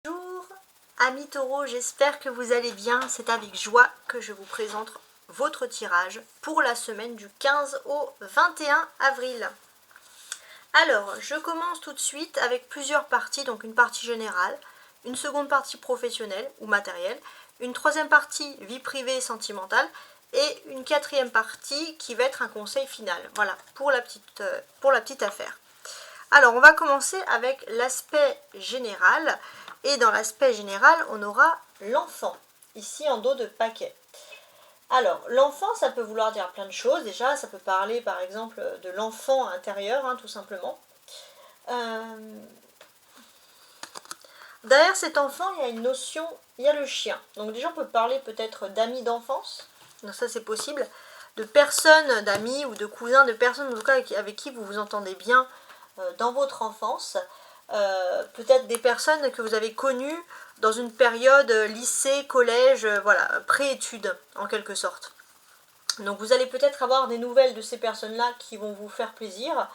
Bonjour amis taureaux, j'espère que vous allez bien. C'est avec joie que je vous présente votre tirage pour la semaine du 15 au 21 avril. Alors, je commence tout de suite avec plusieurs parties, donc une partie générale, une seconde partie professionnelle ou matérielle, une troisième partie vie privée et sentimentale et une quatrième partie qui va être un conseil final. Voilà, pour la petite affaire. Alors, on va commencer avec l'aspect général. Et dans l'aspect général, on aura l'enfant, ici en dos de paquet. Alors, l'enfant, ça peut vouloir dire plein de choses. Déjà, ça peut parler, par exemple, de l'enfant intérieur, hein, tout simplement. Derrière cet enfant, il y a une notion, il y a le chien. Donc déjà, on peut parler peut-être d'amis d'enfance. Donc ça, c'est possible. De personnes, d'amis ou de cousins, de personnes, en tout cas, avec qui vous vous entendez bien dans votre enfance. Peut-être des personnes que vous avez connues dans une période lycée, collège, voilà, pré-études en quelque sorte. Donc vous allez peut-être avoir des nouvelles de ces personnes-là qui vont vous faire plaisir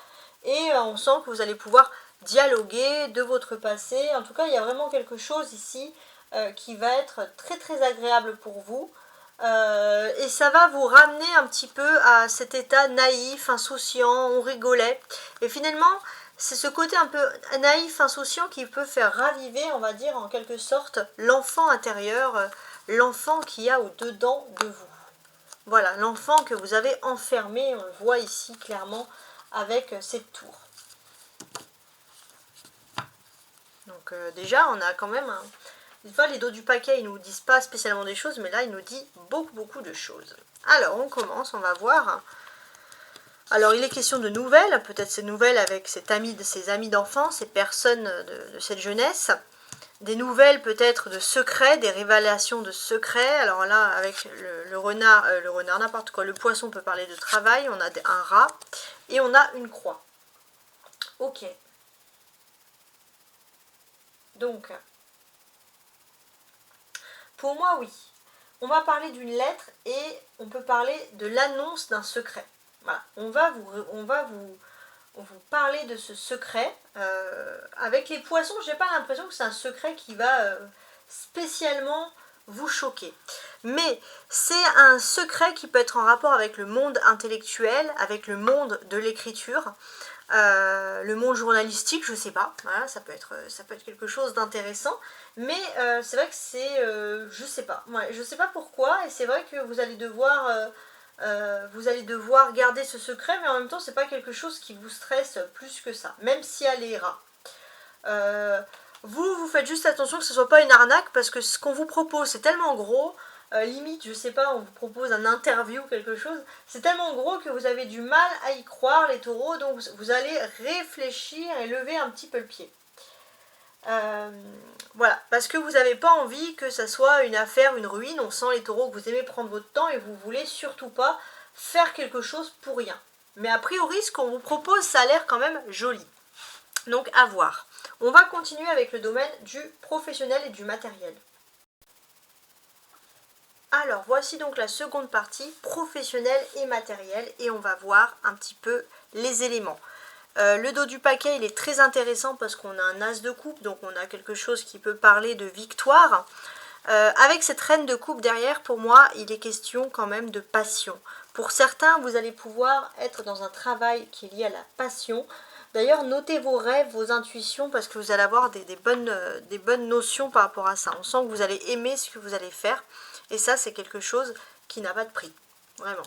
et on sent que vous allez pouvoir dialoguer de votre passé. En tout cas, il y a vraiment quelque chose ici qui va être très très agréable pour vous. Et ça va vous ramener un petit peu à cet état naïf, insouciant, on rigolait. Et finalement, c'est ce côté un peu naïf, insouciant qui peut faire raviver, on va dire, en quelque sorte, l'enfant intérieur, l'enfant qu'il y a au-dedans de vous. Voilà, l'enfant que vous avez enfermé, on le voit ici clairement avec cette tour. Donc déjà, on a quand même des fois, les dos du paquet, ils ne nous disent pas spécialement des choses, mais là, il nous dit beaucoup de choses. Alors, on commence, on va voir. Alors, il est question de nouvelles, peut-être ces nouvelles avec ses amis d'enfance, ces personnes de cette jeunesse. Des nouvelles peut-être de secrets, des révélations de secrets. Alors là, avec le renard, n'importe quoi, le poisson peut parler de travail, on a un rat, et on a une croix. Ok. Donc, pour moi, oui. On va parler d'une lettre et on peut parler de l'annonce d'un secret. Voilà. On va vous parler de ce secret. Avec les poissons, j'ai pas l'impression que c'est un secret qui va spécialement vous choquer. Mais c'est un secret qui peut être en rapport avec le monde intellectuel, avec le monde de l'écriture, le monde journalistique, je sais pas, voilà, ça peut être quelque chose d'intéressant, mais c'est vrai que c'est, je sais pas, ouais, je sais pas pourquoi, et c'est vrai que vous allez devoir garder ce secret, mais en même temps c'est pas quelque chose qui vous stresse plus que ça, même si elle est rare. Vous faites juste attention que ce soit pas une arnaque, parce que ce qu'on vous propose c'est tellement gros, limite, je sais pas, on vous propose un interview, quelque chose, c'est tellement gros que vous avez du mal à y croire, les taureaux, donc vous allez réfléchir et lever un petit peu le pied. Voilà, parce que vous n'avez pas envie que ça soit une affaire, une ruine, on sent les taureaux que vous aimez prendre votre temps et vous voulez surtout pas faire quelque chose pour rien. Mais a priori, ce qu'on vous propose, ça a l'air quand même joli. Donc à voir. On va continuer avec le domaine du professionnel et du matériel. Alors voici donc la seconde partie, professionnelle et matérielle, et on va voir un petit peu les éléments. Le dos du paquet, il est très intéressant parce qu'on a un as de coupe, donc on a quelque chose qui peut parler de victoire. Avec cette reine de coupe derrière, pour moi, il est question quand même de passion. Pour certains, vous allez pouvoir être dans un travail qui est lié à la passion. D'ailleurs, notez vos rêves, vos intuitions, parce que vous allez avoir des bonnes notions par rapport à ça. On sent que vous allez aimer ce que vous allez faire. Et ça, c'est quelque chose qui n'a pas de prix. Vraiment.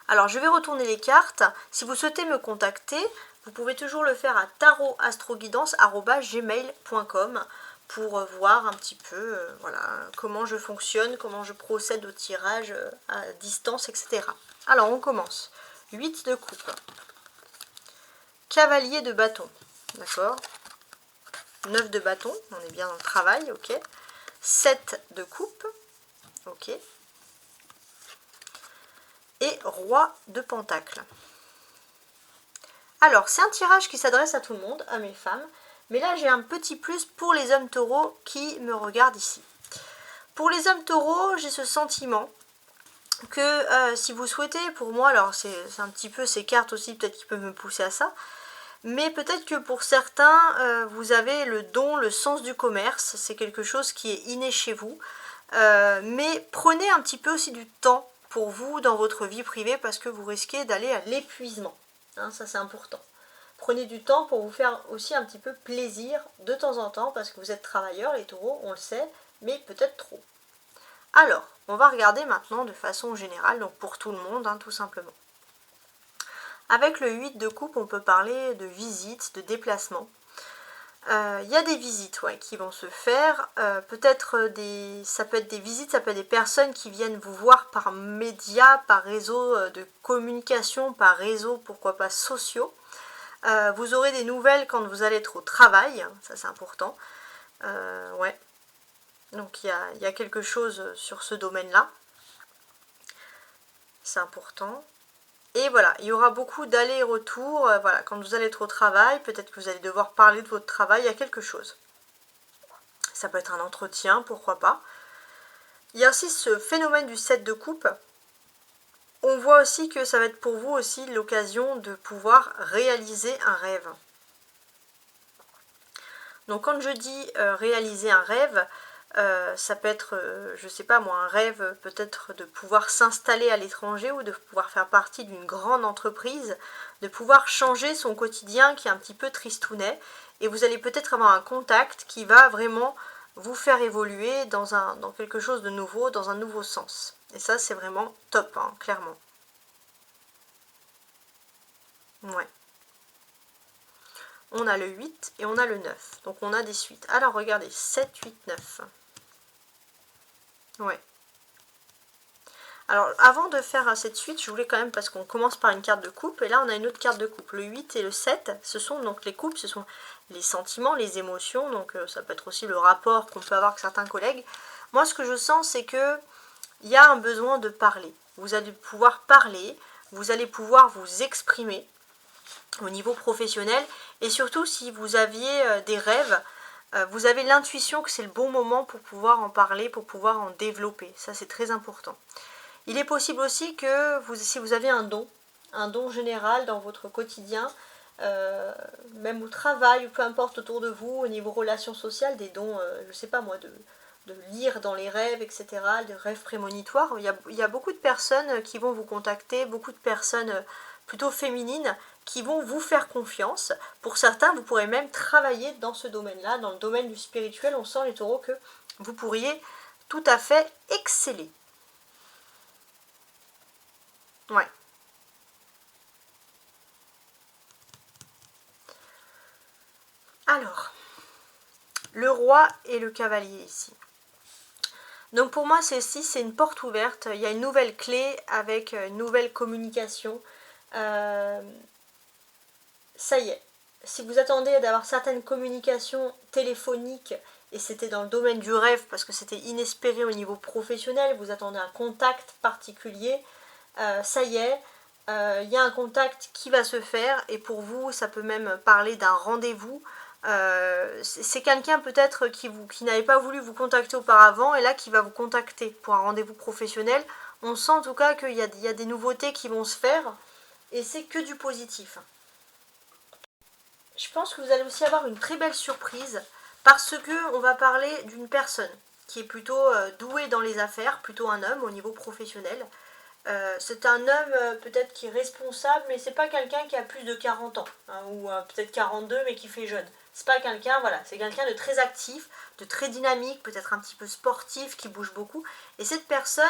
Alors, je vais retourner les cartes. Si vous souhaitez me contacter, vous pouvez toujours le faire à tarotastroguidance@gmail.com pour voir un petit peu voilà, comment je fonctionne, comment je procède au tirage à distance, etc. Alors, on commence. 8 de coupe. Cavalier de bâton. D'accord. 9 de bâton. On est bien dans le travail, ok. 7 de coupe. Ok. Et roi de pentacle. Alors, c'est un tirage qui s'adresse à tout le monde, à mes femmes, mais là j'ai un petit plus pour les hommes taureaux qui me regardent ici. Pour les hommes taureaux, j'ai ce sentiment que si vous souhaitez, pour moi, alors c'est un petit peu ces cartes aussi peut-être qui peuvent me pousser à ça, Mais peut-être que pour certains, vous avez le don, le sens du commerce, c'est quelque chose qui est inné chez vous. Mais prenez un petit peu aussi du temps pour vous dans votre vie privée parce que vous risquez d'aller à l'épuisement. Hein, ça c'est important. Prenez du temps pour vous faire aussi un petit peu plaisir de temps en temps parce que vous êtes travailleurs, les taureaux, on le sait, mais peut-être trop. Alors, on va regarder maintenant de façon générale, donc pour tout le monde, hein, tout simplement. Avec le 8 de coupe, on peut parler de visites, de déplacements. Il y a des visites qui vont se faire, ça peut être des visites, ça peut être des personnes qui viennent vous voir par médias, par réseau de communication, par réseau, pourquoi pas sociaux. Vous aurez des nouvelles quand vous allez être au travail, ça c'est important. Ouais. Donc il y a quelque chose sur ce domaine-là. C'est important. Et voilà, il y aura beaucoup d'allers-retours. Voilà, quand vous allez être au travail, peut-être que vous allez devoir parler de votre travail, il y a quelque chose. Ça peut être un entretien, pourquoi pas. Il y a aussi ce phénomène du 7 de coupe. On voit aussi que ça va être pour vous aussi l'occasion de pouvoir réaliser un rêve. Donc quand je dis réaliser un rêve, ça peut être, je sais pas moi, un rêve peut-être de pouvoir s'installer à l'étranger ou de pouvoir faire partie d'une grande entreprise, de pouvoir changer son quotidien qui est un petit peu tristounet, et vous allez peut-être avoir un contact qui va vraiment vous faire évoluer dans quelque chose de nouveau, dans un nouveau sens. Et ça c'est vraiment top, hein, clairement. Ouais. On a le 8 et on a le 9, donc on a des suites. Alors regardez, 7, 8, 9. Ouais. Alors, avant de faire cette suite, je voulais quand même, parce qu'on commence par une carte de coupe, et là on a une autre carte de coupe. Le 8 et le 7, ce sont donc les coupes, ce sont les sentiments, les émotions, donc ça peut être aussi le rapport qu'on peut avoir avec certains collègues. Moi, ce que je sens, c'est que il y a un besoin de parler. Vous allez pouvoir parler, vous allez pouvoir vous exprimer au niveau professionnel, et surtout si vous aviez des rêves, vous avez l'intuition que c'est le bon moment pour pouvoir en parler, pour pouvoir en développer. Ça, c'est très important. Il est possible aussi que si vous avez un don général dans votre quotidien, même au travail ou peu importe autour de vous, au niveau relations sociales, des dons, je ne sais pas moi, de lire dans les rêves, etc., des rêves prémonitoires. Il y a beaucoup de personnes qui vont vous contacter, beaucoup de personnes plutôt féminines qui vont vous faire confiance. Pour certains, vous pourrez même travailler dans ce domaine-là, dans le domaine du spirituel. On sent les taureaux que vous pourriez tout à fait exceller. Ouais. Alors, le roi et le cavalier ici. Donc pour moi, c'est une porte ouverte. Il y a une nouvelle clé avec une nouvelle communication. Ça y est. Si vous attendez d'avoir certaines communications téléphoniques, et c'était dans le domaine du rêve parce que c'était inespéré au niveau professionnel, vous attendez un contact particulier, ça y est, il y a un contact qui va se faire, et pour vous, ça peut même parler d'un rendez-vous. C'est quelqu'un peut-être qui n'avait pas voulu vous contacter auparavant et là qui va vous contacter pour un rendez-vous professionnel. On sent en tout cas qu'il y a des nouveautés qui vont se faire, et c'est que du positif. Je pense que vous allez aussi avoir une très belle surprise parce que on va parler d'une personne qui est plutôt douée dans les affaires, plutôt un homme au niveau professionnel. C'est un homme peut-être qui est responsable, mais c'est pas quelqu'un qui a plus de 40 ans, hein, ou peut-être 42 mais qui fait jeune. C'est pas quelqu'un, voilà, c'est quelqu'un de très actif, de très dynamique, peut-être un petit peu sportif, qui bouge beaucoup. Et cette personne,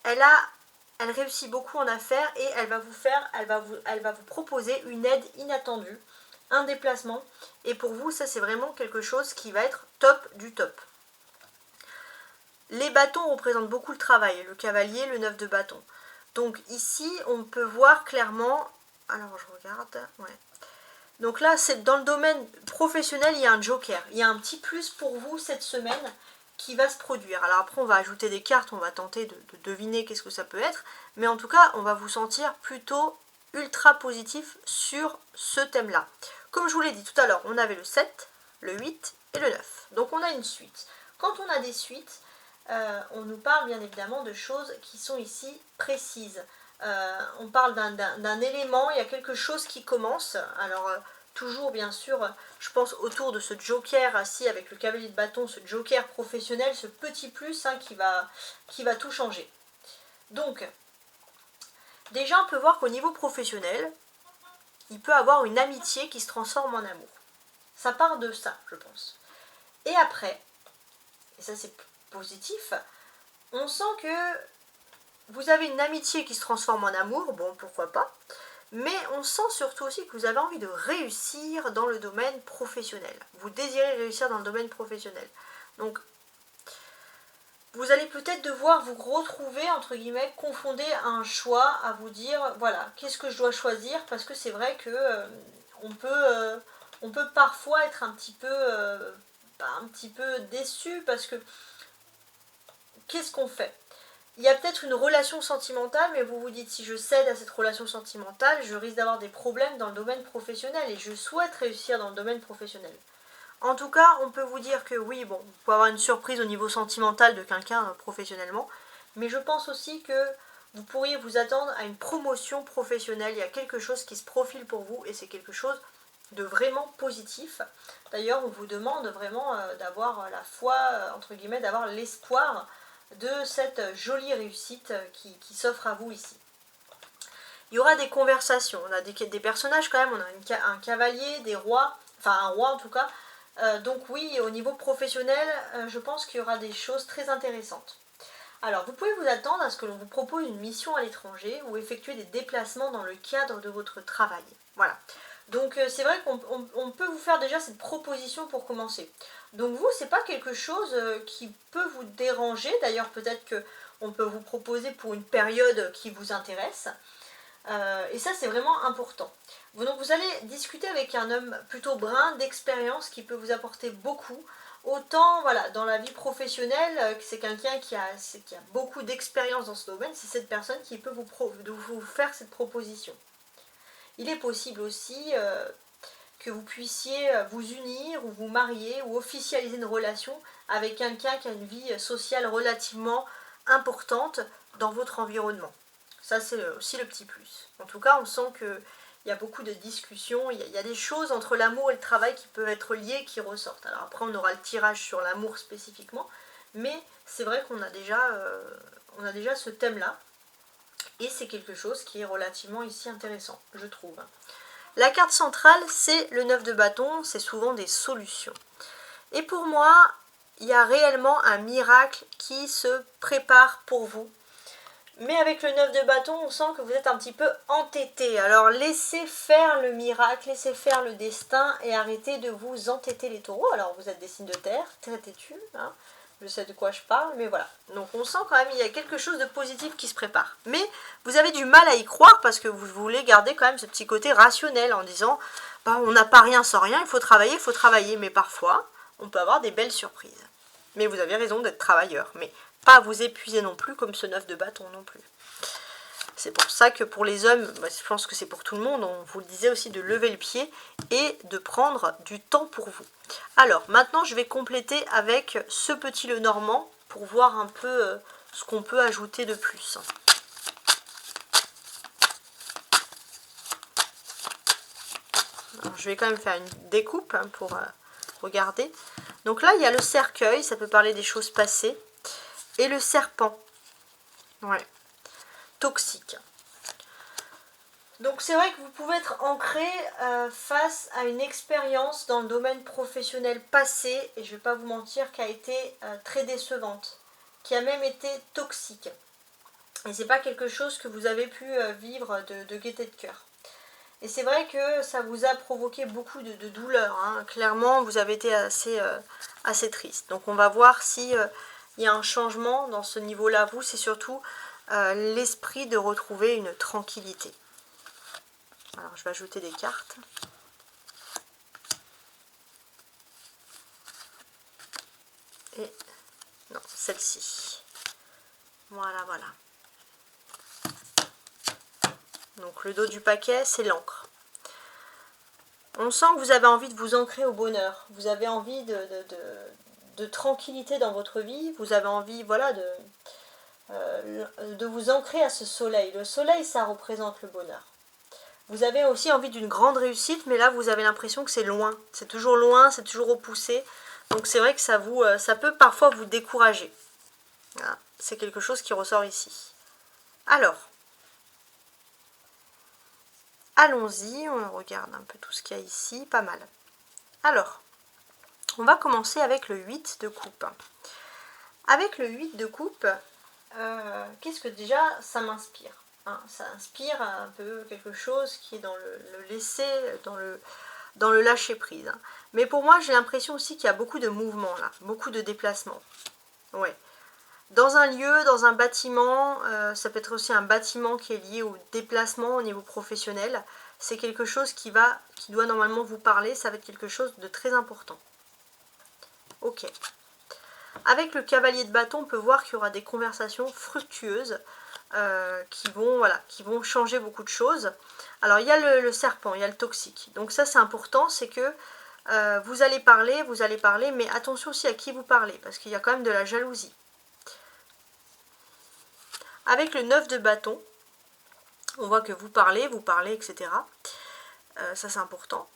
elle réussit beaucoup en affaires, et elle va vous proposer une aide inattendue, un déplacement. Et pour vous, ça c'est vraiment quelque chose qui va être top du top. Les bâtons représentent beaucoup le travail, le cavalier, le 9 de bâton. Donc ici, on peut voir clairement, alors je regarde, ouais. Donc là, c'est dans le domaine professionnel, il y a un joker. Il y a un petit plus pour vous cette semaine qui va se produire. Alors après, on va ajouter des cartes, on va tenter de deviner qu'est-ce que ça peut être. Mais en tout cas, on va vous sentir plutôt ultra positif sur ce thème-là. Comme je vous l'ai dit tout à l'heure, on avait le 7, le 8 et le 9. Donc on a une suite. Quand on a des suites, on nous parle bien évidemment de choses qui sont ici précises. On parle d'un élément, il y a quelque chose qui commence. Alors toujours bien sûr, je pense autour de ce joker assis avec le cavalier de bâton, ce joker professionnel, ce petit plus hein, qui va tout changer. Donc, déjà on peut voir qu'au niveau professionnel, il peut avoir une amitié qui se transforme en amour. Ça part de ça, je pense. Et après, et ça c'est positif, on sent que vous avez une amitié qui se transforme en amour, bon pourquoi pas, mais on sent surtout aussi que vous avez envie de réussir dans le domaine professionnel. Vous désirez réussir dans le domaine professionnel. Donc, vous allez peut-être devoir vous retrouver, entre guillemets, confondé à un choix, à vous dire, voilà, qu'est-ce que je dois choisir, parce que c'est vrai que on peut parfois être un petit peu déçu, parce que qu'est-ce qu'on fait? Il y a peut-être une relation sentimentale, mais vous vous dites, si je cède à cette relation sentimentale, je risque d'avoir des problèmes dans le domaine professionnel, et je souhaite réussir dans le domaine professionnel. En tout cas, on peut vous dire que oui, bon, vous pouvez avoir une surprise au niveau sentimental de quelqu'un professionnellement, mais je pense aussi que vous pourriez vous attendre à une promotion professionnelle. Il y a quelque chose qui se profile pour vous, et c'est quelque chose de vraiment positif. D'ailleurs, on vous demande vraiment d'avoir la foi, entre guillemets, d'avoir l'espoir de cette jolie réussite qui s'offre à vous ici. Il y aura des conversations, on a des personnages quand même, on a un cavalier, des rois, enfin un roi en tout cas. Donc oui, au niveau professionnel, je pense qu'il y aura des choses très intéressantes. Alors, vous pouvez vous attendre à ce que l'on vous propose une mission à l'étranger ou effectuer des déplacements dans le cadre de votre travail. Voilà. Donc c'est vrai qu'on peut vous faire déjà cette proposition pour commencer. Donc vous, c'est pas quelque chose qui peut vous déranger. D'ailleurs, peut-être qu'on peut vous proposer pour une période qui vous intéresse. Et ça, c'est vraiment important. Donc vous allez discuter avec un homme plutôt brun d'expérience qui peut vous apporter beaucoup. Autant voilà, dans la vie professionnelle, c'est quelqu'un qui a beaucoup d'expérience dans ce domaine, c'est cette personne qui peut vous faire cette proposition. Il est possible aussi que vous puissiez vous unir ou vous marier ou officialiser une relation avec quelqu'un qui a une vie sociale relativement importante dans votre environnement. Ça, c'est aussi le petit plus. En tout cas, on sent qu'il y a beaucoup de discussions, il y a des choses entre l'amour et le travail qui peuvent être liées, qui ressortent. Alors après, on aura le tirage sur l'amour spécifiquement, mais c'est vrai qu'on a déjà ce thème-là, et c'est quelque chose qui est relativement ici intéressant, je trouve. La carte centrale, c'est le 9 de bâton, c'est souvent des solutions. Et pour moi, il y a réellement un miracle qui se prépare pour vous. Mais avec le 9 de bâton, on sent que vous êtes un petit peu entêté. Alors laissez faire le miracle, laissez faire le destin et arrêtez de vous entêter les taureaux. Alors vous êtes des signes de terre, très têtus, hein, je sais de quoi je parle, mais voilà. Donc on sent quand même qu'il y a quelque chose de positif qui se prépare. Mais vous avez du mal à y croire parce que vous voulez garder quand même ce petit côté rationnel en disant bah, on n'a pas rien sans rien, il faut travailler. Mais parfois, on peut avoir des belles surprises. Mais vous avez raison d'être travailleur. Mais pas vous épuiser non plus comme ce 9 de bâton non plus. C'est pour ça que pour les hommes, je pense que c'est pour tout le monde, on vous le disait aussi de lever le pied et de prendre du temps pour vous. Alors maintenant je vais compléter avec ce petit Lenormand pour voir un peu ce qu'on peut ajouter de plus. Alors, je vais quand même faire une découpe pour regarder. Donc là il y a le cercueil, ça peut parler des choses passées. Et le serpent, ouais, toxique. Donc c'est vrai que vous pouvez être ancré face à une expérience dans le domaine professionnel passé, et je ne vais pas vous mentir, qui a été très décevante, qui a même été toxique. Et c'est pas quelque chose que vous avez pu vivre de gaieté de cœur. Et c'est vrai que ça vous a provoqué beaucoup de douleur, hein. Clairement, vous avez été assez triste. Donc on va voir si il y a un changement dans ce niveau-là. Vous, c'est surtout l'esprit de retrouver une tranquillité. Alors, je vais ajouter des cartes. Et non, celle-ci. Voilà, voilà. Donc, le dos du paquet, c'est l'encre. On sent que vous avez envie de vous ancrer au bonheur. Vous avez envie de tranquillité dans votre vie. Vous avez envie, voilà, de vous ancrer à ce soleil. Le soleil, ça représente le bonheur. Vous avez aussi envie d'une grande réussite, mais là vous avez l'impression que c'est loin. C'est toujours loin, c'est toujours repoussé. Donc c'est vrai que ça peut parfois vous décourager. Voilà. C'est quelque chose qui ressort ici. Alors, allons-y, on regarde un peu tout ce qu'il y a ici, pas mal. Alors, on va commencer avec le 8 de coupe. Avec le 8 de coupe, qu'est-ce que déjà ça m'inspire, hein? Ça inspire un peu quelque chose qui est dans le laisser, dans le lâcher prise. Hein. Mais pour moi, j'ai l'impression aussi qu'il y a beaucoup de mouvements là, beaucoup de déplacements. Ouais. Dans un lieu, dans un bâtiment, ça peut être aussi un bâtiment qui est lié au déplacement au niveau professionnel. C'est quelque chose qui doit normalement vous parler, ça va être quelque chose de très important. Ok. Avec le cavalier de bâton, on peut voir qu'il y aura des conversations fructueuses qui vont changer beaucoup de choses. Alors il y a le serpent, il y a le toxique. Donc ça c'est important, c'est que vous allez parler, mais attention aussi à qui vous parlez, parce qu'il y a quand même de la jalousie. Avec le 9 de bâton, on voit que vous parlez, etc. Ça c'est important.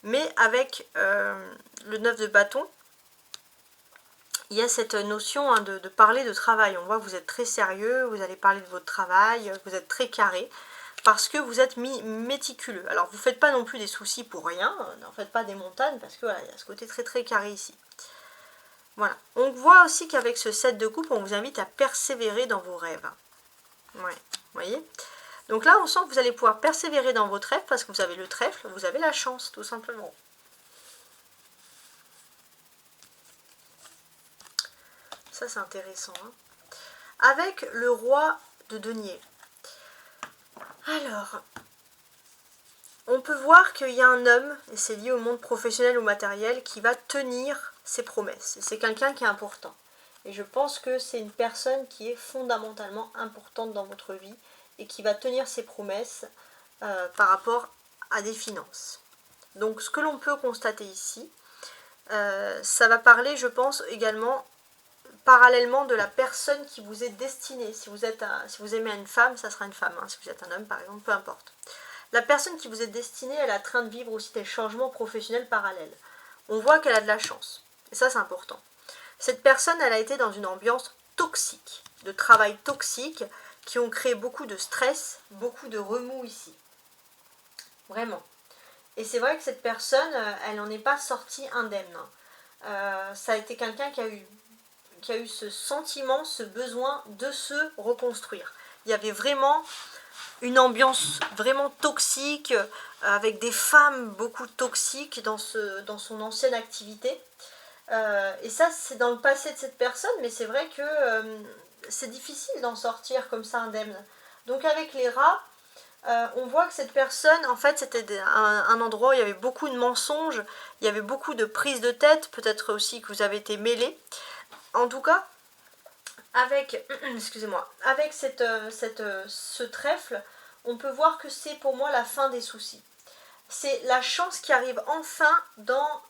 Mais avec le 9 de bâton, il y a cette notion hein, de parler de travail. On voit que vous êtes très sérieux, vous allez parler de votre travail, vous êtes très carré, parce que vous êtes méticuleux. Alors vous ne faites pas non plus des soucis pour rien, n'en faites pas des montagnes, parce que voilà, il y a ce côté très très carré ici. Voilà. On voit aussi qu'avec ce 7 de coupe, on vous invite à persévérer dans vos rêves. Ouais, vous voyez ? Donc là, on sent que vous allez pouvoir persévérer dans votre rêve, parce que vous avez le trèfle, vous avez la chance, tout simplement. Ça, c'est intéressant. Hein. Avec le roi de denier. Alors, on peut voir qu'il y a un homme, et c'est lié au monde professionnel ou matériel, qui va tenir ses promesses. C'est quelqu'un qui est important. Et je pense que c'est une personne qui est fondamentalement importante dans votre vie et qui va tenir ses promesses par rapport à des finances. Donc, ce que l'on peut constater ici, ça va parler, je pense, également parallèlement de la personne qui vous est destinée. Si vous aimez une femme, ça sera une femme. Hein. Si vous êtes un homme, par exemple, peu importe. La personne qui vous est destinée, elle est en train de vivre aussi des changements professionnels parallèles. On voit qu'elle a de la chance. Et ça, c'est important. Cette personne, elle a été dans une ambiance toxique, de travail toxique, qui ont créé beaucoup de stress, beaucoup de remous ici. Vraiment. Et c'est vrai que cette personne, elle n'en est pas sortie indemne. Ça a été quelqu'un qui a eu ce sentiment, ce besoin de se reconstruire. Il y avait vraiment une ambiance vraiment toxique, avec des femmes beaucoup toxiques dans son ancienne activité. Et ça, c'est dans le passé de cette personne, mais c'est vrai que c'est difficile d'en sortir comme ça indemne. Donc avec les rats, on voit que cette personne, en fait, c'était un endroit où il y avait beaucoup de mensonges, il y avait beaucoup de prises de tête, peut-être aussi que vous avez été mêlés. En tout cas, avec, excusez-moi, avec ce trèfle, on peut voir que c'est pour moi la fin des soucis. C'est la chance qui arrive enfin dans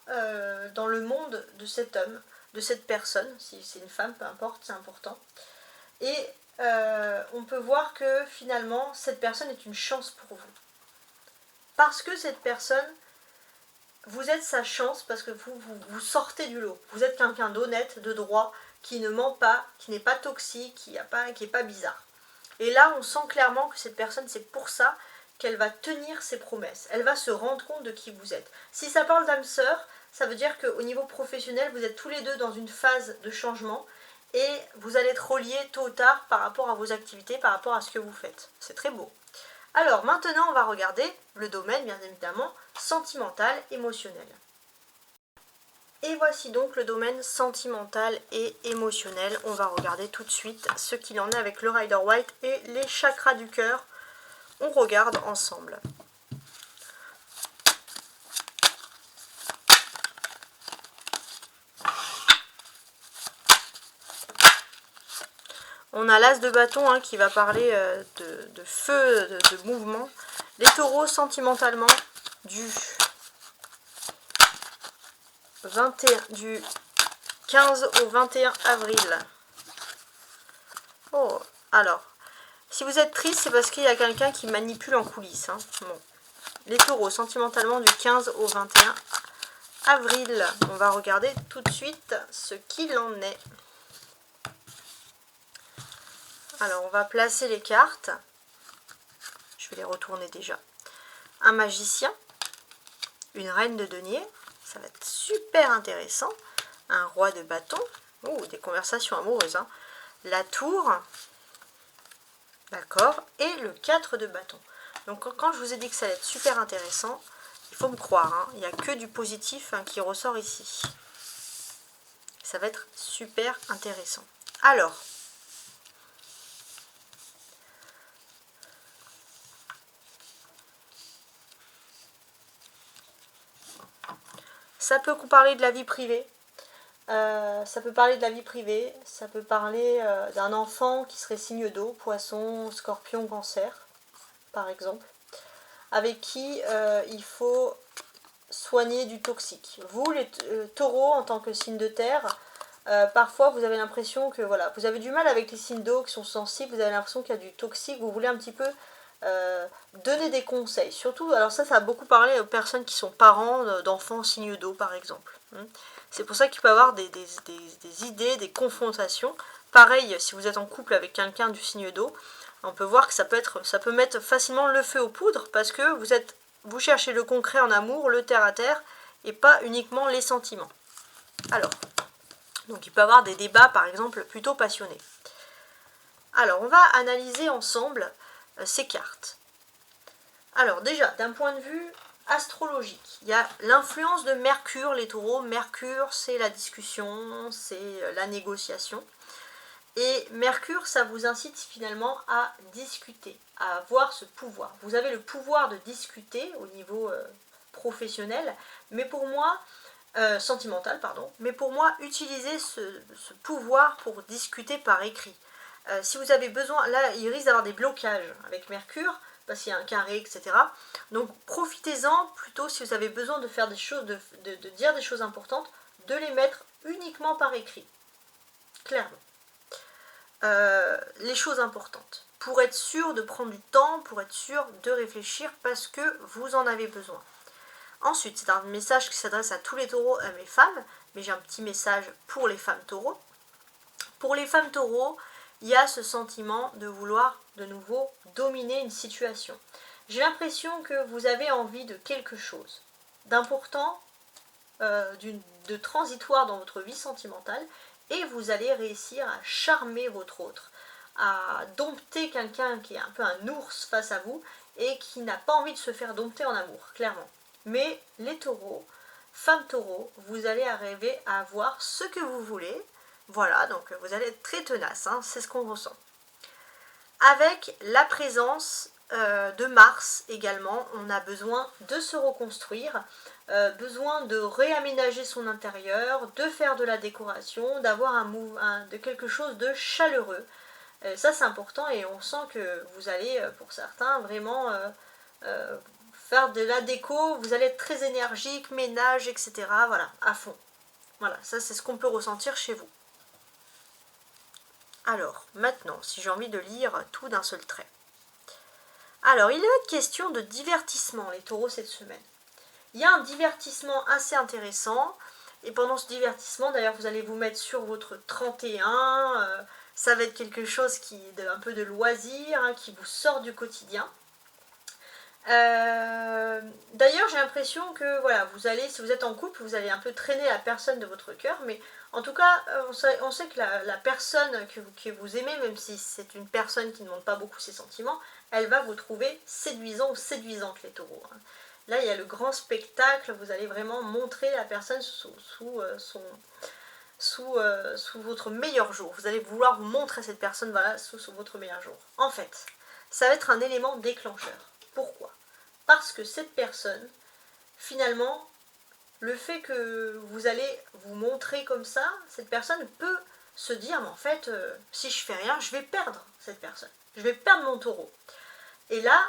le monde de cet homme, de cette personne, si c'est une femme, peu importe, c'est important. Et on peut voir que finalement, cette personne est une chance pour vous. Parce que cette personne, vous êtes sa chance, parce que vous sortez du lot. Vous êtes quelqu'un d'honnête, de droit, qui ne ment pas, qui n'est pas toxique, qui n'est pas bizarre. Et là, on sent clairement que cette personne, c'est pour ça qu'elle va tenir ses promesses. Elle va se rendre compte de qui vous êtes. Si ça parle d'âme sœur, ça veut dire qu'au niveau professionnel, vous êtes tous les deux dans une phase de changement et vous allez être reliés tôt ou tard par rapport à vos activités, par rapport à ce que vous faites. C'est très beau. Alors maintenant, on va regarder le domaine, bien évidemment, sentimental, émotionnel. Et voici donc le domaine sentimental et émotionnel. On va regarder tout de suite ce qu'il en est avec le Rider White et les chakras du cœur. On regarde ensemble. On a l'as de bâton hein, qui va parler de feu, de mouvement. Les taureaux, sentimentalement, du 15 au 21 avril. Oh, alors, Si vous êtes triste, c'est parce qu'il y a quelqu'un qui manipule en coulisses. Hein. Bon. Les taureaux, sentimentalement du 15 au 21 avril. On va regarder tout de suite ce qu'il en est. Alors, on va placer les cartes. Je vais les retourner déjà. Un magicien. Une reine de denier. Ça va être super intéressant. Un roi de bâton. Oh, des conversations amoureuses. Hein. La tour. D'accord. Et le 4 de bâton. Donc, quand je vous ai dit que ça allait être super intéressant, il faut me croire. Hein, il n'y a que du positif qui ressort ici. Ça va être super intéressant. Alors, ça peut parler de la vie privée. Ça peut parler de la vie privée. Ça peut parler d'un enfant qui serait signe d'eau, poisson, scorpion, cancer, par exemple, avec qui il faut soigner du toxique. Vous, les taureaux, en tant que signe de terre, parfois vous avez l'impression que voilà, vous avez du mal avec les signes d'eau qui sont sensibles, vous avez l'impression qu'il y a du toxique, vous voulez un petit peu donner des conseils. Surtout, alors ça a beaucoup parlé aux personnes qui sont parents d'enfants signes d'eau, par exemple. C'est pour ça qu'il peut y avoir des idées, des confrontations. Pareil, si vous êtes en couple avec quelqu'un du signe d'eau, on peut voir que ça peut mettre facilement le feu aux poudres, parce que vous cherchez le concret en amour, le terre à terre, et pas uniquement les sentiments. Alors, donc il peut y avoir des débats, par exemple, plutôt passionnés. Alors, on va analyser ensemble ces cartes. Alors, déjà, d'un point de vue astrologique, il y a l'influence de Mercure, les taureaux. Mercure, c'est la discussion, c'est la négociation. Et Mercure, ça vous incite finalement à discuter, à avoir ce pouvoir. Vous avez le pouvoir de discuter au niveau professionnel, mais pour moi, sentimental, pardon, mais pour moi, utilisez ce pouvoir pour discuter par écrit. Si vous avez besoin, là, il risque d'avoir des blocages avec Mercure, parce qu'il y a un carré, etc. Donc, profitez-en plutôt si vous avez besoin de faire des choses, de dire des choses importantes, de les mettre uniquement par écrit, clairement. Les choses importantes, pour être sûr de prendre du temps, pour être sûr de réfléchir, parce que vous en avez besoin. Ensuite, c'est un message qui s'adresse à tous les taureaux, à mes femmes, mais j'ai un petit message pour les femmes taureaux. Pour les femmes taureaux, il y a ce sentiment de vouloir de nouveau dominer une situation. J'ai l'impression que vous avez envie de quelque chose d'important, de transitoire dans votre vie sentimentale, et vous allez réussir à charmer votre autre, à dompter quelqu'un qui est un peu un ours face à vous et qui n'a pas envie de se faire dompter en amour, clairement. Mais les taureaux, femmes taureaux, vous allez arriver à avoir ce que vous voulez. Voilà, donc vous allez être très tenace, hein, c'est ce qu'on ressent. Avec la présence de Mars également, on a besoin de se reconstruire, besoin de réaménager son intérieur, de faire de la décoration, d'avoir de quelque chose de chaleureux. Ça c'est important et on sent que vous allez, pour certains, vraiment faire de la déco, vous allez être très énergique, ménage, etc. Voilà, à fond. Voilà, ça c'est ce qu'on peut ressentir chez vous. Alors, maintenant, si j'ai envie de lire tout d'un seul trait. Alors, il va être question de divertissement, les taureaux, cette semaine. Il y a un divertissement assez intéressant. Et pendant ce divertissement, d'ailleurs, vous allez vous mettre sur votre 31. Ça va être quelque chose un peu de loisir, hein, qui vous sort du quotidien. D'ailleurs, j'ai l'impression que voilà, si vous êtes en couple, vous allez un peu traîner la personne de votre cœur, mais en tout cas, on sait que la personne que vous aimez, même si c'est une personne qui ne montre pas beaucoup ses sentiments, elle va vous trouver séduisant ou séduisante, les taureaux. Hein. Là, il y a le grand spectacle, vous allez vraiment montrer la personne sous votre meilleur jour. Vous allez vouloir vous montrer cette personne voilà, sous votre meilleur jour. En fait, ça va être un élément déclencheur. Pourquoi ? Parce que cette personne, finalement, le fait que vous allez vous montrer comme ça, cette personne peut se dire, mais en fait, si je fais rien, je vais perdre cette personne. Je vais perdre mon taureau. Et là,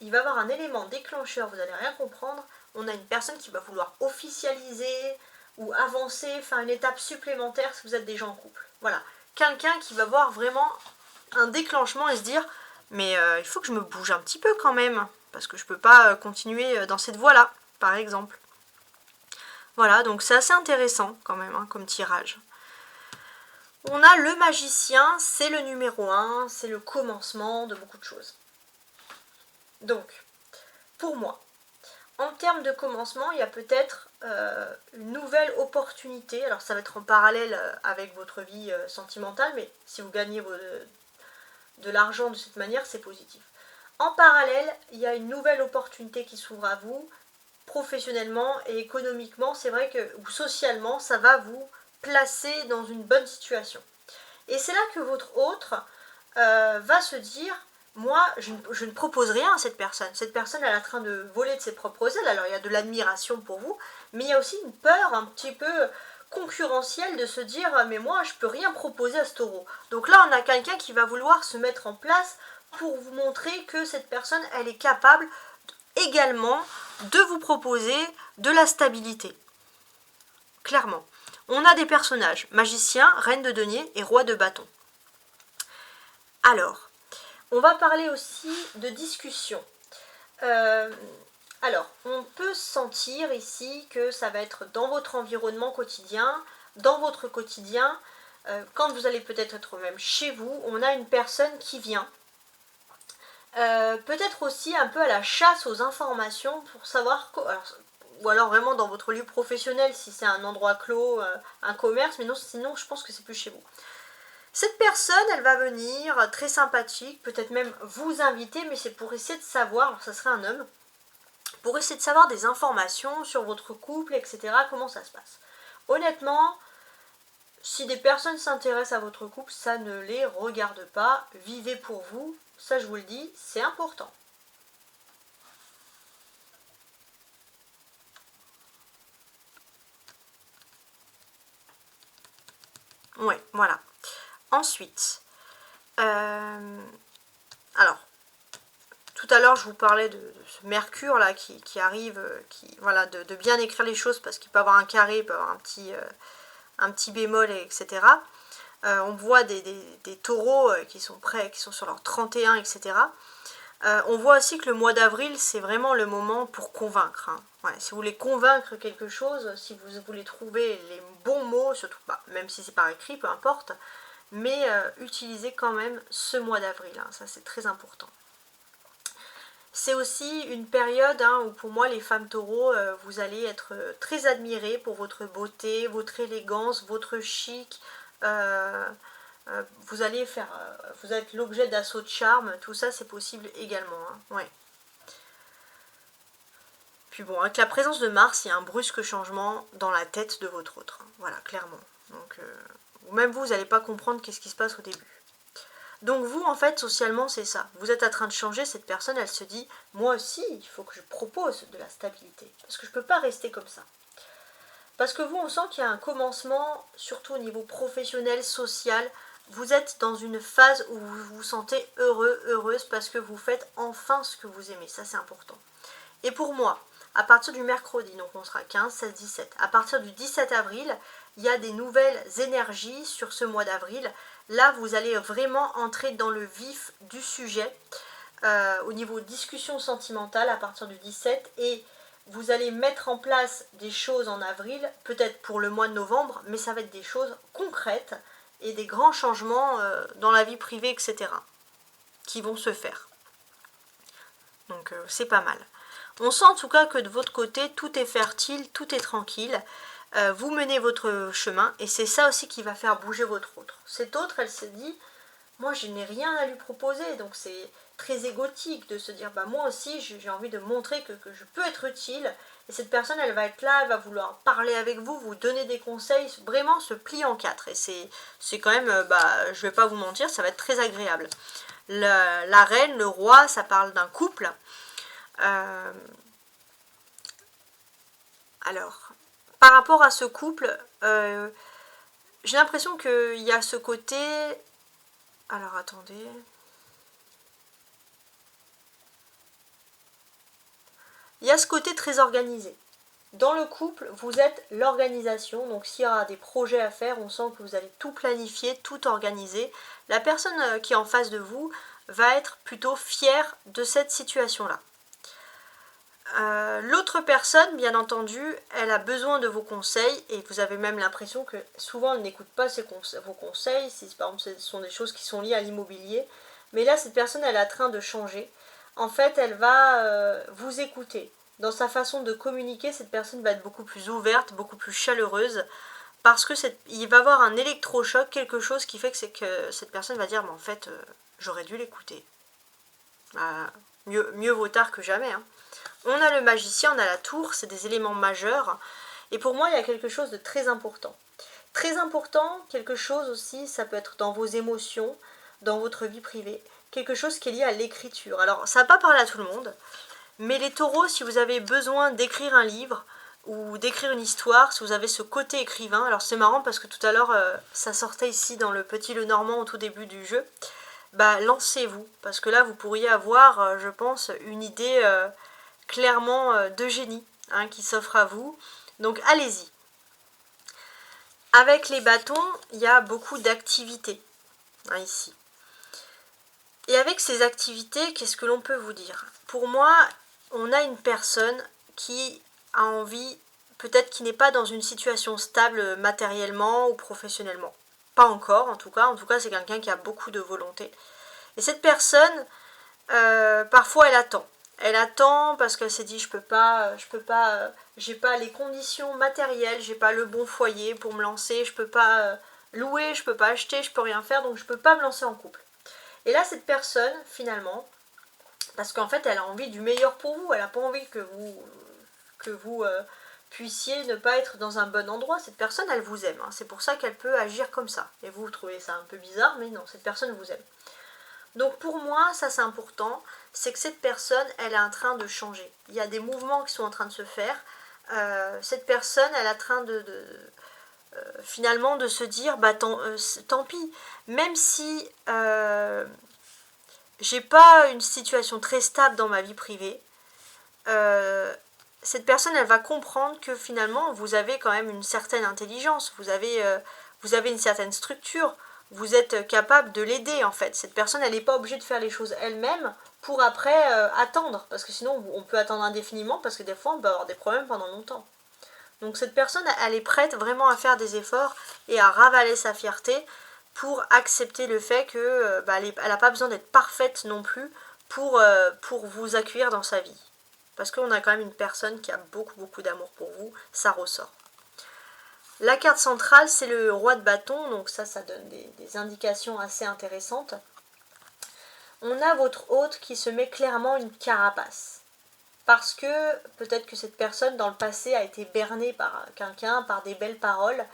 il va y avoir un élément déclencheur, vous n'allez rien comprendre. On a une personne qui va vouloir officialiser ou avancer, faire une étape supplémentaire si vous êtes déjà en couple. Voilà, quelqu'un qui va voir vraiment un déclenchement et se dire, Mais il faut que je me bouge un petit peu quand même, parce que je peux pas continuer dans cette voie-là, par exemple. Voilà, donc c'est assez intéressant quand même, hein, comme tirage. On a le magicien, c'est le numéro 1, c'est le commencement de beaucoup de choses. Donc, pour moi, en termes de commencement, il y a peut-être une nouvelle opportunité. Alors ça va être en parallèle avec votre vie sentimentale, mais si vous gagnez de l'argent de cette manière, c'est positif. En parallèle, il y a une nouvelle opportunité qui s'ouvre à vous, professionnellement et économiquement. C'est vrai que, ou socialement, ça va vous placer dans une bonne situation. Et c'est là que votre autre va se dire, moi, je ne propose rien à cette personne. Cette personne, elle est en train de voler de ses propres ailes. Alors, il y a de l'admiration pour vous, mais il y a aussi une peur un petit peu concurrentielle de se dire, mais moi, je peux rien proposer à ce taureau. Donc là, on a quelqu'un qui va vouloir se mettre en place pour vous montrer que cette personne, elle est capable également de vous proposer de la stabilité. Clairement. On a des personnages, magicien, reine de denier et roi de bâton. Alors, on va parler aussi de discussion. Alors, on peut sentir ici que ça va être dans votre environnement quotidien, dans votre quotidien, quand vous allez peut-être être même chez vous, on a une personne qui vient. Peut-être aussi un peu à la chasse aux informations pour savoir... ou alors vraiment dans votre lieu professionnel, si c'est un endroit clos, un commerce, mais non, sinon je pense que c'est plus chez vous. Cette personne, elle va venir, très sympathique, peut-être même vous inviter, mais c'est pour essayer de savoir, alors ça serait un homme, pour essayer de savoir des informations sur votre couple, etc., comment ça se passe. Honnêtement, si des personnes s'intéressent à votre couple, ça ne les regarde pas, vivez pour vous, ça je vous le dis, c'est important. Ouais, voilà. Ensuite, alors, tout à l'heure je vous parlais de ce Mercure là qui arrive, voilà, de bien écrire les choses parce qu'il peut avoir un carré, il peut avoir un petit bémol, etc. On voit des taureaux qui sont prêts, qui sont sur leur 31, etc. On voit aussi que le mois d'avril, c'est vraiment le moment pour convaincre. Hein. Ouais, si vous voulez convaincre quelque chose, si vous voulez trouver les bons mots, surtout même si c'est par écrit, peu importe, mais utilisez quand même ce mois d'avril, hein, ça c'est très important. C'est aussi une période où pour moi les femmes taureaux, vous allez être très admirées pour votre beauté, votre élégance, votre chic, vous allez vous êtes l'objet d'assauts de charme, tout ça c'est possible également. Hein, ouais. Puis bon, avec la présence de Mars, il y a un brusque changement dans la tête de votre autre. Hein, voilà, clairement. Donc, même vous n'allez pas comprendre qu'est-ce qui se passe au début. Donc vous, en fait, socialement, c'est ça. Vous êtes en train de changer, cette personne, elle se dit, moi aussi, il faut que je propose de la stabilité. Parce que je ne peux pas rester comme ça. Parce que vous, on sent qu'il y a un commencement, surtout au niveau professionnel, social. Vous êtes dans une phase où vous vous sentez heureux, heureuse, parce que vous faites enfin ce que vous aimez. Ça, c'est important. Et pour moi, à partir du mercredi, donc on sera 15, 16, 17, à partir du 17 avril, il y a des nouvelles énergies sur ce mois d'avril. Là, vous allez vraiment entrer dans le vif du sujet au niveau discussion sentimentale à partir du 17 et vous allez mettre en place des choses en avril, peut-être pour le mois de novembre, mais ça va être des choses concrètes et des grands changements dans la vie privée, etc. qui vont se faire. Donc c'est pas mal. On sent en tout cas que de votre côté, tout est fertile, tout est tranquille. Vous menez votre chemin et c'est ça aussi qui va faire bouger votre autre. Cette autre, elle se dit, moi je n'ai rien à lui proposer, donc c'est très égotique de se dire, bah moi aussi j'ai envie de montrer que je peux être utile. Et cette personne, elle va être là, elle va vouloir parler avec vous, vous donner des conseils, vraiment se plier en quatre. Et c'est quand même, je vais pas vous mentir, ça va être très agréable. La reine, le roi, ça parle d'un couple. Alors, par rapport à ce couple, j'ai l'impression qu'il y a ce côté... Alors, attendez... Il y a ce côté très organisé. Dans le couple, vous êtes l'organisation, donc s'il y aura des projets à faire, on sent que vous allez tout planifier, tout organiser. La personne qui est en face de vous, va être plutôt fier de cette situation-là. L'autre personne, bien entendu, elle a besoin de vos conseils et vous avez même l'impression que souvent elle n'écoute pas vos conseils, si par exemple ce sont des choses qui sont liées à l'immobilier. Mais là, cette personne, elle est en train de changer. En fait, elle va vous écouter. Dans sa façon de communiquer, cette personne va être beaucoup plus ouverte, beaucoup plus chaleureuse, parce que il va avoir un électrochoc, quelque chose qui fait que cette personne va dire, mais en fait, j'aurais dû l'écouter. Mieux vaut tard que jamais, hein. On a le magicien, on a la tour, c'est des éléments majeurs. Et pour moi, il y a quelque chose de très important. Très important, quelque chose aussi, ça peut être dans vos émotions, dans votre vie privée, quelque chose qui est lié à l'écriture. Alors, ça va pas parler à tout le monde, mais les taureaux, si vous avez besoin d'écrire un livre ou d'écrire une histoire, si vous avez ce côté écrivain, alors c'est marrant parce que tout à l'heure, ça sortait ici dans le Petit Lenormand au tout début du jeu, bah lancez-vous, parce que là, vous pourriez avoir, je pense, une idée clairement de génie qui s'offre à vous. Donc allez-y. Avec les bâtons, il y a beaucoup d'activités ici. Et avec ces activités, qu'est-ce que l'on peut vous dire? Pour moi, on a une personne qui a envie, peut-être qui n'est pas dans une situation stable matériellement ou professionnellement. Pas encore, en tout cas c'est quelqu'un qui a beaucoup de volonté. Et cette personne, parfois elle attend. Elle attend parce qu'elle s'est dit j'ai pas les conditions matérielles, j'ai pas le bon foyer pour me lancer, je peux pas louer, je peux pas acheter, je peux rien faire, donc je peux pas me lancer en couple. Et là cette personne finalement, parce qu'en fait elle a envie du meilleur pour vous, elle a pas envie que vous puissiez ne pas être dans un bon endroit. Cette personne elle vous aime, c'est pour ça qu'elle peut agir comme ça. Et vous trouvez ça un peu bizarre, mais non, cette personne vous aime. Donc pour moi, ça c'est important, c'est que cette personne, elle est en train de changer. Il y a des mouvements qui sont en train de se faire. Cette personne, elle est en train finalement de se dire, bah tant pis, même si j'ai pas une situation très stable dans ma vie privée, cette personne, elle va comprendre que finalement, vous avez quand même une certaine intelligence, vous avez une certaine structure, vous êtes capable de l'aider en fait. Cette personne, elle n'est pas obligée de faire les choses elle-même pour après attendre, parce que sinon on peut attendre indéfiniment, parce que des fois on peut avoir des problèmes pendant longtemps. Donc cette personne, elle est prête vraiment à faire des efforts et à ravaler sa fierté pour accepter le fait que elle n'a pas besoin d'être parfaite non plus pour vous accueillir dans sa vie. Parce qu'on a quand même une personne qui a beaucoup d'amour pour vous, ça ressort. La carte centrale, c'est le roi de bâton, donc ça donne des indications assez intéressantes. On a votre hôte qui se met clairement une carapace. Parce que peut-être que cette personne dans le passé a été bernée par quelqu'un, par des belles paroles.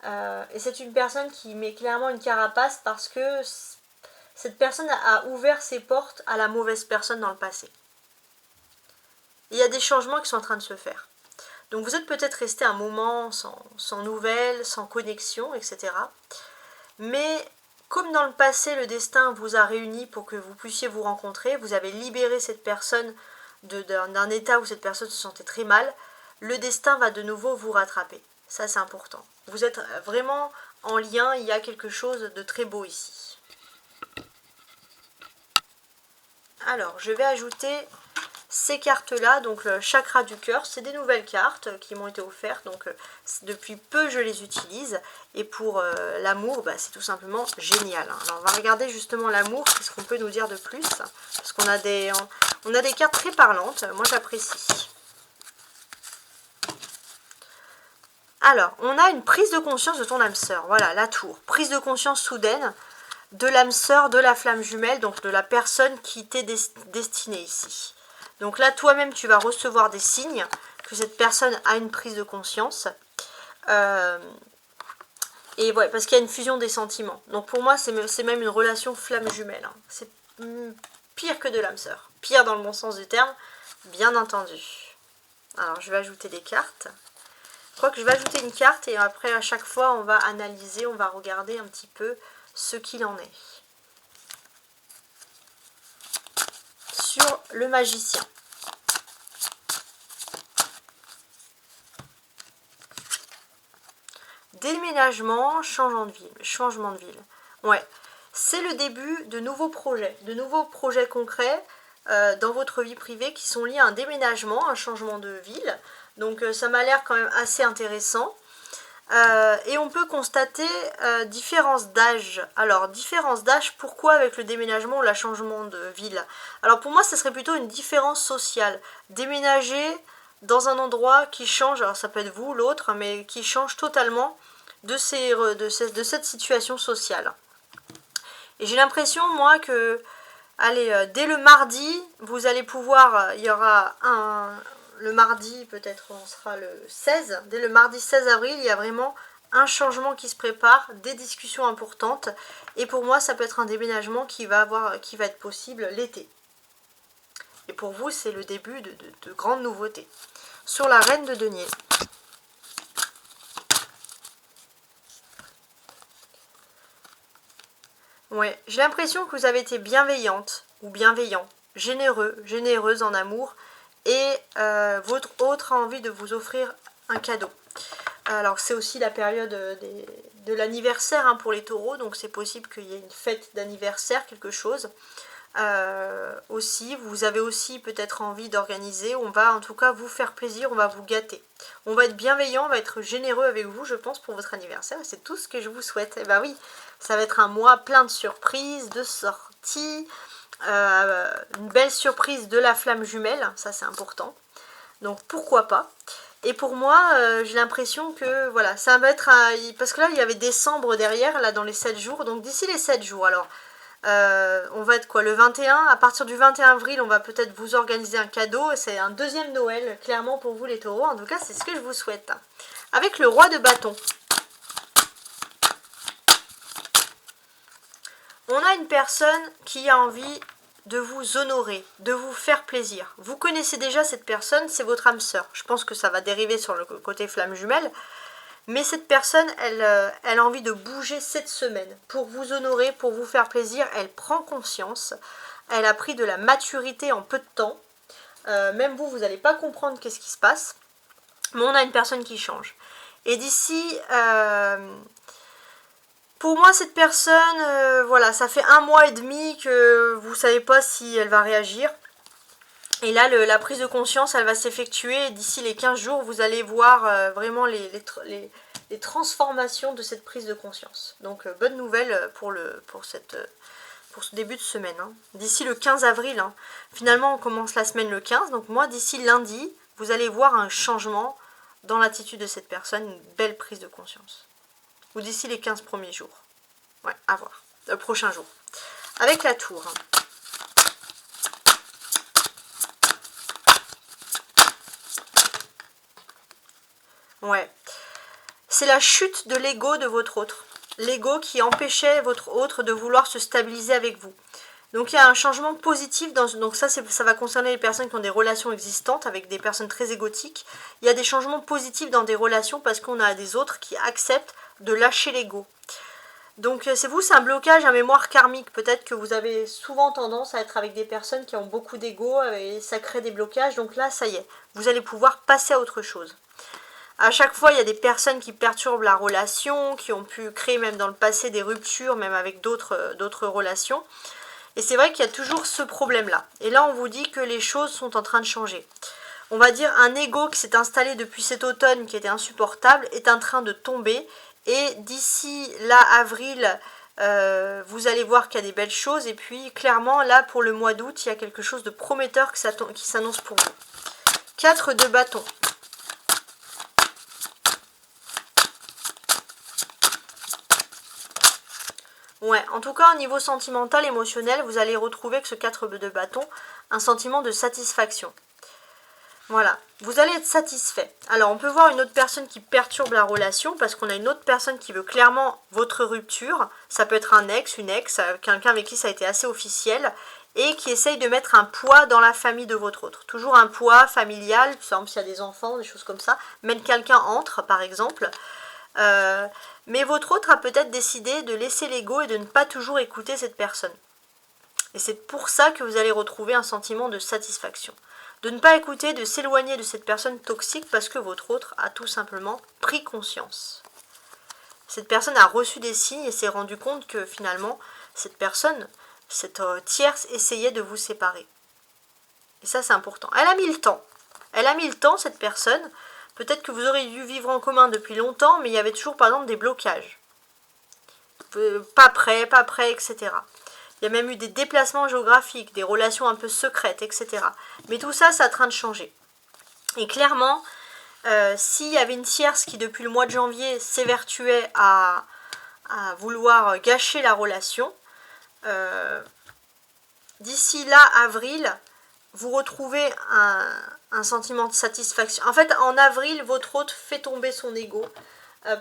Et c'est une personne qui met clairement une carapace parce que cette personne a ouvert ses portes à la mauvaise personne dans le passé. Il y a des changements qui sont en train de se faire. Donc vous êtes peut-être resté un moment sans nouvelles, sans connexion, etc. Mais comme dans le passé, le destin vous a réunis pour que vous puissiez vous rencontrer, vous avez libéré cette personne d'un état où cette personne se sentait très mal, le destin va de nouveau vous rattraper. Ça, c'est important. Vous êtes vraiment en lien, il y a quelque chose de très beau ici. Alors, je vais ajouter ces cartes-là, donc le chakra du cœur, c'est des nouvelles cartes qui m'ont été offertes, donc depuis peu je les utilise, et pour l'amour, c'est tout simplement génial. Alors on va regarder justement l'amour, qu'est-ce qu'on peut nous dire de plus, parce qu'on a des cartes très parlantes, moi j'apprécie. Alors, on a une prise de conscience de ton âme sœur, voilà, la tour, prise de conscience soudaine de l'âme sœur, de la flamme jumelle, donc de la personne qui t'est destinée ici. Donc là, toi-même, tu vas recevoir des signes que cette personne a une prise de conscience. Et ouais, parce qu'il y a une fusion des sentiments. Donc pour moi, c'est même une relation flamme jumelle. C'est pire que de l'âme sœur. Pire dans le bon sens du terme, bien entendu. Alors, je vais ajouter des cartes. Je crois que je vais ajouter une carte et après, à chaque fois, on va analyser, on va regarder un petit peu ce qu'il en est. Sur le magicien. Déménagement, changement de ville. Ouais. c'est le début de nouveaux projets concrets dans votre vie privée qui sont liés à un déménagement, un changement de ville. Donc ça m'a l'air quand même assez intéressant. Et on peut constater différence d'âge. Alors, différence d'âge, pourquoi avec le déménagement ou le changement de ville? Alors pour moi, ce serait plutôt une différence sociale. Déménager dans un endroit qui change, alors ça peut être vous, l'autre, mais qui change totalement de cette situation sociale. Et j'ai l'impression, moi, que, allez, dès le mardi, vous allez pouvoir, il y aura le mardi, peut-être on sera le 16, dès le mardi 16 avril, il y a vraiment un changement qui se prépare, des discussions importantes, et pour moi, ça peut être un déménagement qui va être possible l'été. Et pour vous, c'est le début de grandes nouveautés. Sur la reine de denier. Ouais, j'ai l'impression que vous avez été bienveillante ou bienveillant, généreuse en amour, et votre autre a envie de vous offrir un cadeau. Alors c'est aussi la période de l'anniversaire hein, pour les taureaux, donc c'est possible qu'il y ait une fête d'anniversaire, quelque chose. Aussi, vous avez aussi peut-être envie d'organiser, on va en tout cas vous faire plaisir, on va vous gâter. On va être bienveillant, on va être généreux avec vous, je pense, pour votre anniversaire, c'est tout ce que je vous souhaite. Et ben oui, ça va être un mois plein de surprises, de sorties, une belle surprise de la flamme jumelle, ça c'est important. Donc pourquoi pas. Et pour moi, j'ai l'impression que voilà, ça va être parce que là il y avait décembre derrière, là dans les 7 jours, donc d'ici les 7 jours, alors on va être quoi, le 21, à partir du 21 avril, on va peut-être vous organiser un cadeau, c'est un deuxième Noël, clairement pour vous les taureaux, en tout cas c'est ce que je vous souhaite. Avec le roi de bâton. On a une personne qui a envie de vous honorer, de vous faire plaisir. Vous connaissez déjà cette personne, c'est votre âme sœur. Je pense que ça va dériver sur le côté flamme jumelle. Mais cette personne, elle a envie de bouger cette semaine pour vous honorer, pour vous faire plaisir. Elle prend conscience. Elle a pris de la maturité en peu de temps. Même vous n'allez pas comprendre qu'est-ce qui se passe. Mais on a une personne qui change. Et d'ici... pour moi, cette personne, voilà, ça fait 1 mois et demi que vous ne savez pas si elle va réagir. Et là, la prise de conscience, elle va s'effectuer. D'ici les 15 jours, vous allez voir vraiment les transformations de cette prise de conscience. Donc, bonne nouvelle pour ce début de semaine. Hein. D'ici le 15 avril, hein. Finalement, on commence la semaine le 15. Donc, moi, d'ici lundi, vous allez voir un changement dans l'attitude de cette personne, une belle prise de conscience. Ou d'ici les 15 premiers jours. Ouais, à voir. Le prochain jour. Avec la tour. Ouais. C'est la chute de l'ego de votre autre. L'ego qui empêchait votre autre de vouloir se stabiliser avec vous. Donc il y a un changement positif. Donc ça va concerner les personnes qui ont des relations existantes avec des personnes très égotiques. Il y a des changements positifs dans des relations parce qu'on a des autres qui acceptent de lâcher l'ego. Donc c'est un blocage à mémoire karmique. Peut-être que vous avez souvent tendance à être avec des personnes qui ont beaucoup d'ego et ça crée des blocages. Donc là, ça y est, vous allez pouvoir passer à autre chose. À chaque fois, il y a des personnes qui perturbent la relation, qui ont pu créer même dans le passé des ruptures, même avec d'autres relations. Et c'est vrai qu'il y a toujours ce problème-là. Et là, on vous dit que les choses sont en train de changer. On va dire un ego qui s'est installé depuis cet automne, qui était insupportable, est en train de tomber. Et d'ici là, avril, vous allez voir qu'il y a des belles choses. Et puis, clairement, là, pour le mois d'août, il y a quelque chose de prometteur qui s'annonce pour vous. 4 de bâton. Ouais, en tout cas, au niveau sentimental, émotionnel, vous allez retrouver que ce 4 de bâton, un sentiment de satisfaction. Voilà, vous allez être satisfait. Alors, on peut voir une autre personne qui perturbe la relation parce qu'on a une autre personne qui veut clairement votre rupture. Ça peut être un ex, une ex, quelqu'un avec qui ça a été assez officiel et qui essaye de mettre un poids dans la famille de votre autre. Toujours un poids familial, par exemple s'il y a des enfants, des choses comme ça. Même quelqu'un entre, par exemple. Mais votre autre a peut-être décidé de laisser l'ego et de ne pas toujours écouter cette personne. Et c'est pour ça que vous allez retrouver un sentiment de satisfaction. De ne pas écouter, de s'éloigner de cette personne toxique parce que votre autre a tout simplement pris conscience. Cette personne a reçu des signes et s'est rendu compte que finalement, cette personne, cette tierce, essayait de vous séparer. Et ça, c'est important. Elle a mis le temps. Elle a mis le temps, cette personne. Peut-être que vous auriez dû vivre en commun depuis longtemps, mais il y avait toujours, par exemple, des blocages. Pas prêt, etc. Il y a même eu des déplacements géographiques, des relations un peu secrètes, etc. Mais tout ça, ça est en train de changer. Et clairement, s'il y avait une tierce qui, depuis le mois de janvier, s'évertuait à vouloir gâcher la relation, d'ici là, avril, vous retrouvez un sentiment de satisfaction. En fait, en avril, votre hôte fait tomber son ego.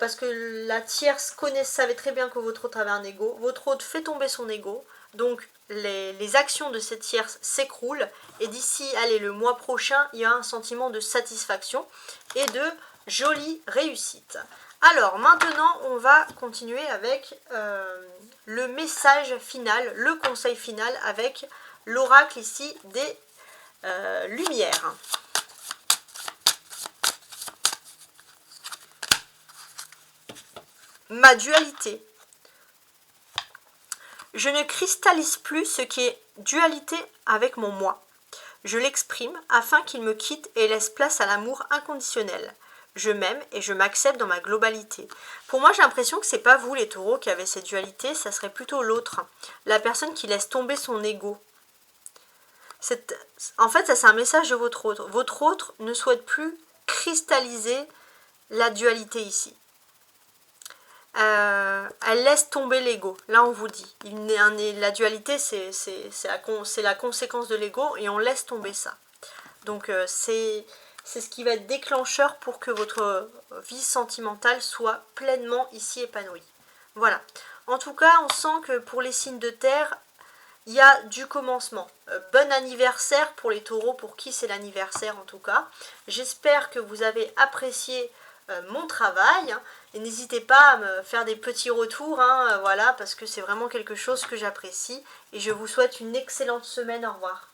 Parce que la tierce savait très bien que votre hôte avait un ego. Votre hôte fait tomber son ego. Donc, les actions de cette tierce s'écroulent. Et d'ici, allez, le mois prochain, il y a un sentiment de satisfaction et de jolie réussite. Alors, maintenant, on va continuer avec le message final, le conseil final avec l'oracle ici des lumières. Ma dualité. Je ne cristallise plus ce qui est dualité avec mon moi. Je l'exprime afin qu'il me quitte et laisse place à l'amour inconditionnel. Je m'aime et je m'accepte dans ma globalité. Pour moi, j'ai l'impression que c'est pas vous les taureaux qui avez cette dualité, ça serait plutôt l'autre. La personne qui laisse tomber son ego. En fait, ça c'est un message de votre autre. Votre autre ne souhaite plus cristalliser la dualité ici. Elle laisse tomber l'ego. Là, on vous dit. La dualité, c'est la conséquence de l'ego et on laisse tomber ça. Donc, c'est ce qui va être déclencheur pour que votre vie sentimentale soit pleinement ici épanouie. Voilà. En tout cas, on sent que pour les signes de terre, il y a du commencement. Bon anniversaire pour les taureaux, pour qui c'est l'anniversaire en tout cas. J'espère que vous avez apprécié mon travail. Et n'hésitez pas à me faire des petits retours, voilà, parce que c'est vraiment quelque chose que j'apprécie. Et je vous souhaite une excellente semaine. Au revoir.